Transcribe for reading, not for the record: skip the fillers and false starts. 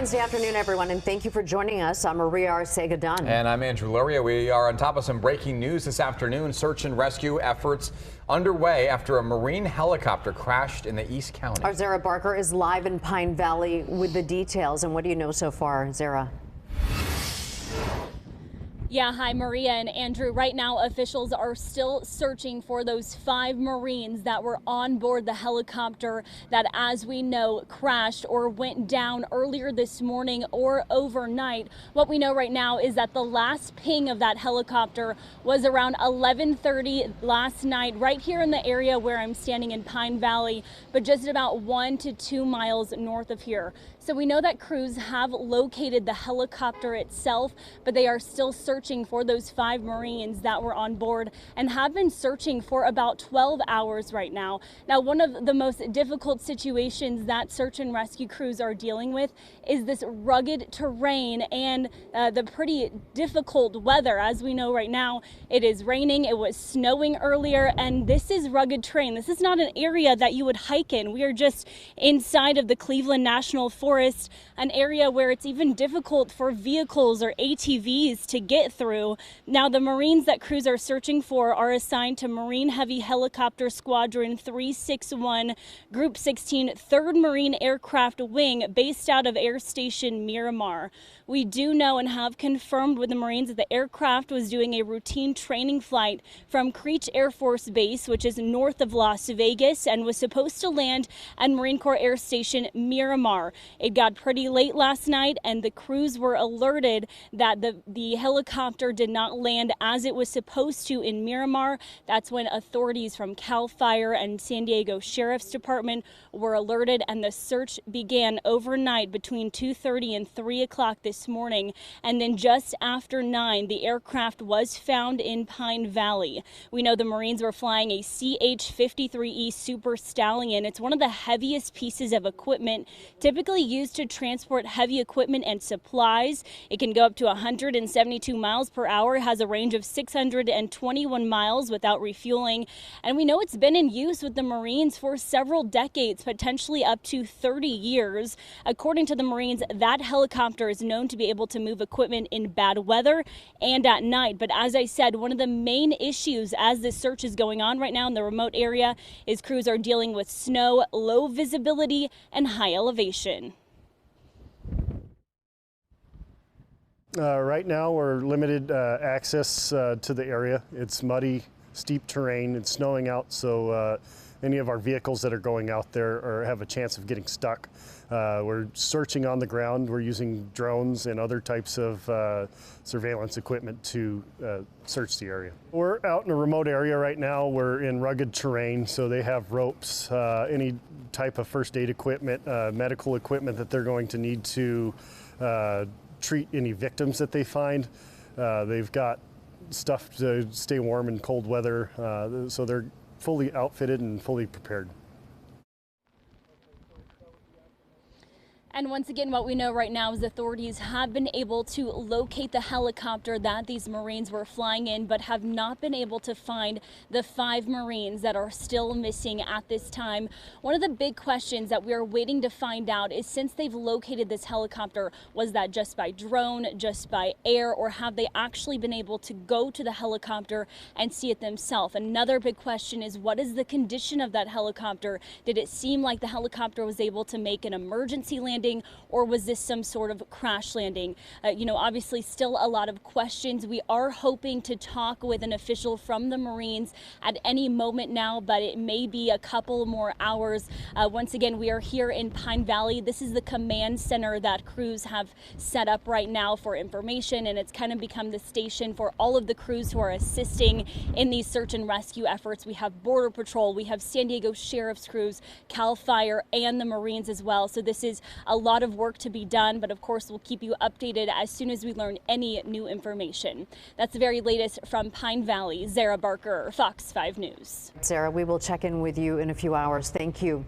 Wednesday afternoon, everyone, and thank you for joining us. I'm Maria Arcega-Dunn. And I'm Andrew Luria. We are on top of some breaking news this afternoon. Search and rescue efforts underway after a Marine helicopter crashed in the East County. Our Zara Barker is live in Pine Valley with the details. And what do you know so far, Zara? Yeah, hi, Maria and Andrew. Right now, officials are still searching for those 5 Marines that were on board the helicopter that, as we know, crashed or went down earlier this morning or overnight. What we know right now is that the last ping of that helicopter was around 11:30 last night, right here in the area where I'm standing in Pine Valley, but just about 1 to 2 miles north of here. So we know that crews have located the helicopter itself, but they are still searching for those 5 Marines that were on board and have been searching for about 12 hours right now. Now, one of the most difficult situations that search and rescue crews are dealing with is this rugged terrain and the pretty difficult weather. As we know right now, it is raining, it was snowing earlier, and this is rugged terrain. This is not an area that you would hike in. We are just inside of the Cleveland National Forest, an area where it's even difficult for vehicles or ATVs to get through. Now, the Marines that crews are searching for are assigned to Marine Heavy Helicopter Squadron 361, Group 16, 3rd Marine Aircraft Wing, based out of Air Station Miramar. We do know and have confirmed with the Marines that the aircraft was doing a routine training flight from Creech Air Force Base, which is north of Las Vegas, and was supposed to land at Marine Corps Air Station Miramar. It got pretty late last night, and the crews were alerted that the helicopter did not land as it was supposed to in Miramar. That's when authorities from CAL FIRE and San Diego Sheriff's Department were alerted, and the search began overnight between 2:30 and 3 o'clock this morning. And then just after 9, the aircraft was found in Pine Valley. We know the Marines were flying a CH-53E Super Stallion. It's one of the heaviest pieces of equipment typically used to transport heavy equipment and supplies. It can go up to 172 miles per hour, has a range of 621 miles without refueling. And we know it's been in use with the Marines for several decades, potentially up to 30 years. According to the Marines, that helicopter is known to be able to move equipment in bad weather and at night. But as I said, one of the main issues as this search is going on right now in the remote area is crews are dealing with snow, low visibility, and high elevation. Right now we're limited access to the area. It's muddy, steep terrain, it's snowing out, so any of our vehicles that are going out there have a chance of getting stuck. We're searching on the ground. We're using drones and other types of surveillance equipment to search the area. We're out in a remote area right now. We're in rugged terrain, so they have ropes, any type of first aid equipment, medical equipment that they're going to need to treat any victims that they find. They've got stuff to stay warm in cold weather, so they're fully outfitted and fully prepared. And once again, what we know right now is authorities have been able to locate the helicopter that these Marines were flying in, but have not been able to find the 5 Marines that are still missing at this time. One of the big questions that we are waiting to find out is, since they've located this helicopter, was that just by drone, just by air, or have they actually been able to go to the helicopter and see it themselves? Another big question is, what is the condition of that helicopter? Did it seem like the helicopter was able to make an emergency landing, or was this some sort of crash landing? Obviously still a lot of questions. We are hoping to talk with an official from the Marines at any moment now, but it may be a couple more hours. Once again, we are here in Pine Valley. This is the command center that crews have set up right now for information, and it's kind of become the station for all of the crews who are assisting in these search and rescue efforts. We have Border Patrol, we have San Diego Sheriff's crews, CAL FIRE, and the Marines as well. So this is a lot of work to be done, but of course we'll keep you updated as soon as we learn any new information. That's the very latest from Pine Valley. Zara Barker, Fox 5 News. Zara, we will check in with you in a few hours. Thank you.